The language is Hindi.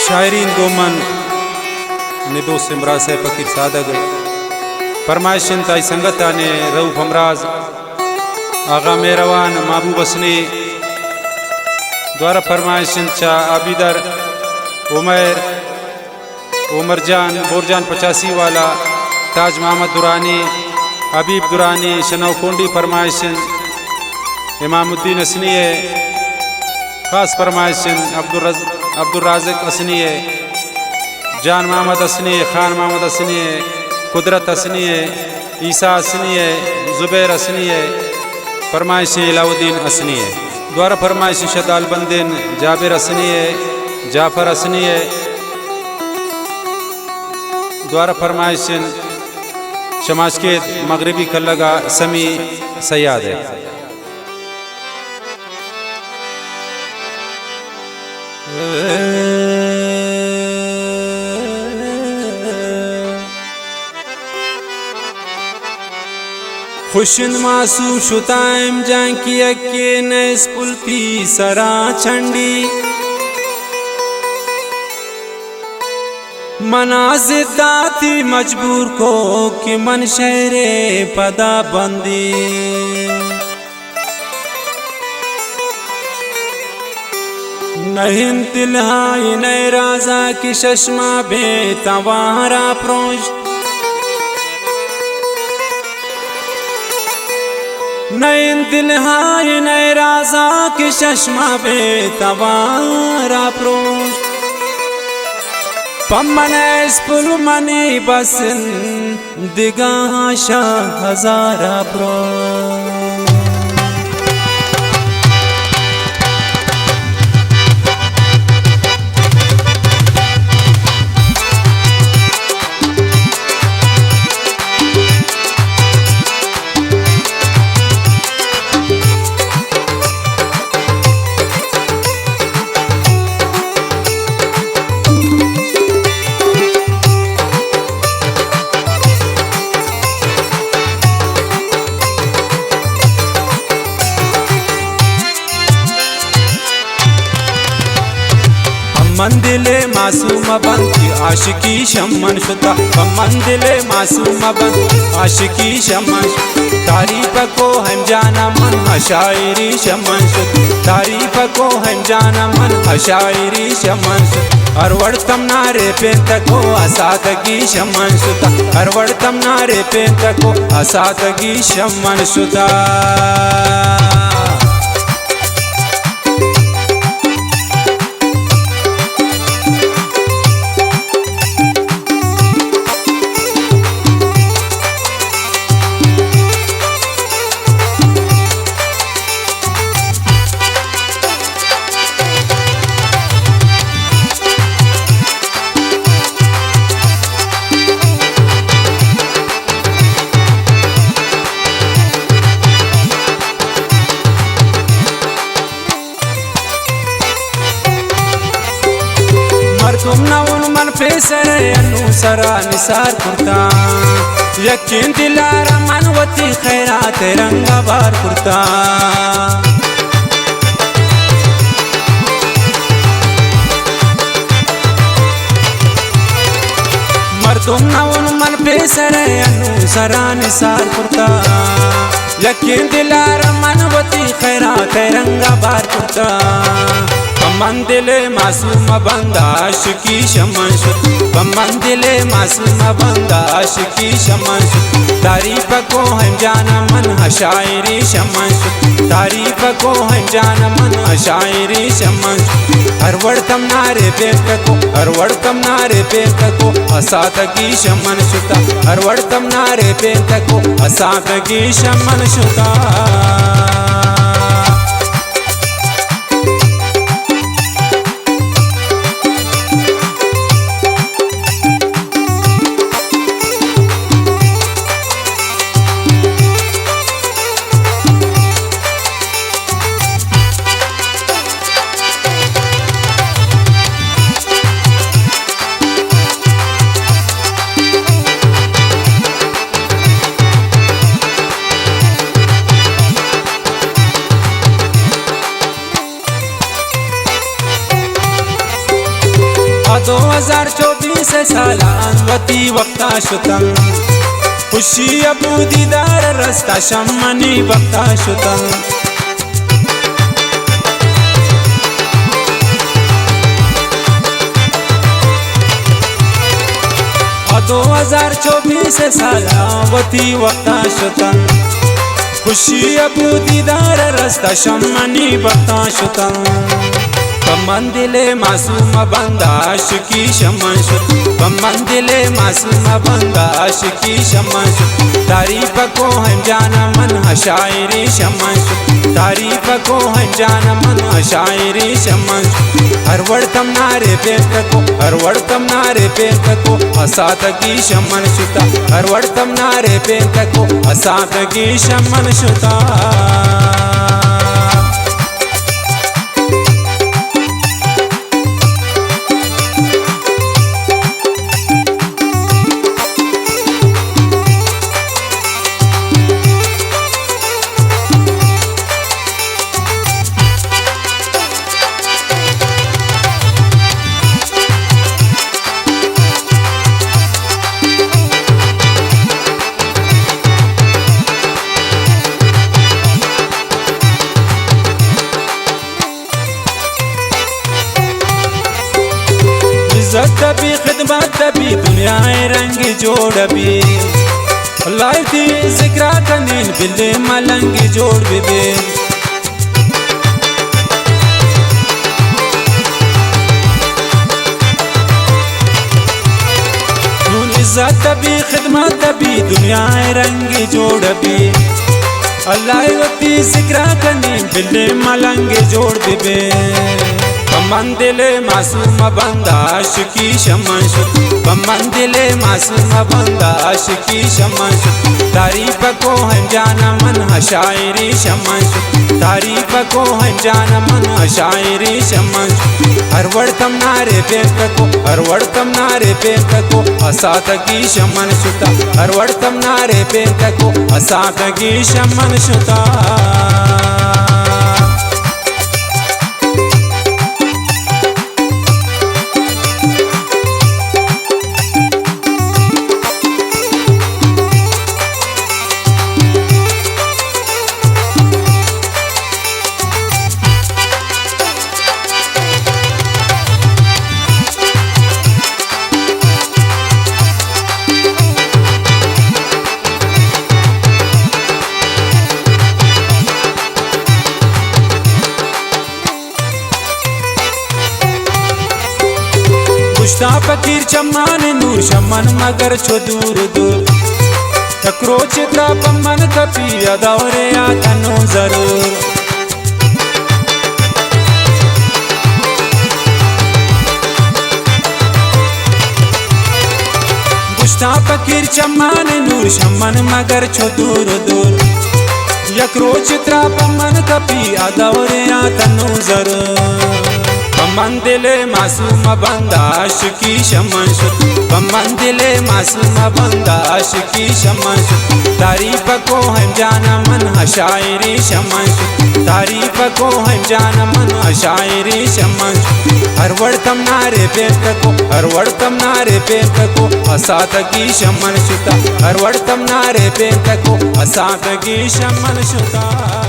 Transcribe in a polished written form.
शायरीन गोमन निदो सिमरा से फकीर सादग फरमाइशन ताई संगत आने रऊफ हमराज आगा मेरवान महबूब असनी द्वारा फरमाइशन शाह आबिदर उमर उमरजान बोरजान 85 वाला ताज मोहम्मद दुरानी हबीब दुरानी शनौ कोंडी फरमाइशन इमामुद्दीन असनी खास फरमाइशन अब्दुल राज़िक असनी जान मोहम्मद असनी खान मोहम्मद असनी कुदरत असनी ईसा असनी ज़ुबैर असनी फरमाइश इलाउद्दीन असनी द्वारा फरमाइश शदाल बंदिन जाबिर असनी जाफ़र असनी द्वारा फरमाइश शमाश के मगरबी कल्लगा समी सयाद है। खुशन मासू शुताइम जान की अक्के नैस पुलती सरा चंडी मनाजिदा थी मजबूर को कि मन शहरे पदा बंदी नहीं तिल्हाई नए राजा की चश्मा बेतवारा प्रोश नए तिल्हाई नए राजा की चश्मा बेतवारा प्रोश पमनेस पुल मनी बसन दिगाह शाह हजारा प्रो मंदिले मासूम बंद की आशिकी शमन शुदा मंदिले मासूम बंद आशिकी शमन तारीफ को हम जाना मन शायरी शमन शुद तारीफ को हम जाना मन शायरी शमन शुद अरवड़तम नारे पे तको असादगी शमन शुदा अरवड़तम नारे पे तको असादगी शमन शुदा तुम न उन मन फेसर अनुसरा निसार कुर्ता यकीन दिलारा मनवती खैरात रंगा बार कुर्ता मर्दुम न उन मन फेसर अनुसरा निसार कुर्ता यकीन दिलारा मनवती खैरात रंगा बार कुर्ता मंदिले मासूम बंदा आशिकी शमन शुद मंदिले मासूम बंदा आशिकी शमन शुद तारीफ को हम जाना मन शायरी शमन शुद तारीफ को हम जाना मन शायरी शमन शुद अरवड़तम नारे पे तको अरवड़तम नारे पे तको असादगी शमन शुदा अरवड़तम नारे पे तको असादगी शमन शुदा 2024 सालान वती वक्ता शुतन खुशी अबू दीदार रस्ता शम्मनी वक्ता शुतन 2024 सालावती वक्ता शुतन खुशी अबू दीदार रस्ता शम्मनी वक्ता शुतन बमंदिले मासूम बंदाश की शमन शुत बमंदिले मासूम बंदाश की शमन शुत तारीफ को हम जाना मन शायरी शमन शुत तारीफ को हम जाना मन शायरी शमन हर वर्तम नारे पेट को हर वर्तम नारे पेट को असात की शमन शुता हर वर्तम नारे पेट को असात की शमन शुता इज्जत भी खिदमत भी दुनिया रंग जोड़ भी लाइफ थी जिक्रा कनीन बिल्ले मलंग जोड़ भी इज्जत भी खिदमत भी दुनिया रंग जोड़ भी लाइफ थी जिक्रा कनीन बिल्ले मलंग जोड़ भी बमंदिले मासूम बंदाश की शमन शुत बमंदिले मासूम बंदाश की शमन शुत तारीफ को हम जाना मन शायरी शमन शुत तारीफ को हम जाना मन शायरी शमन शुत हर वर्तम नारे पेट को हर वर्तम नारे पेट को असात की शमन शुता हर वर्तम नारे पेट को असात की शमन शुता गुश्ता फकीर चम्मान नूर शमन मगर छो दूर दूर तकरो चित्रा पम्मन कपी अदौरे आतनो जरूर गुश्ता फकीर चम्मान नूर शमन मगर छो दूर दूर यकरो चित्रा पम्मन कपी अदौरे आतनो जरूर बमंदिले मासूम बंदाश की शमन शुत बमंदिले मासूम बंदाश की शमन शुत तारीफ को हम जाना मन शायरी शमन शुत तारीफ को हम जाना मन शायरी शमन शुत हर वर्तम नारे पेट को हर वर्तम नारे पेट को असात की शमन शुता हर वर्तम नारे पेट को असात की शमन शुता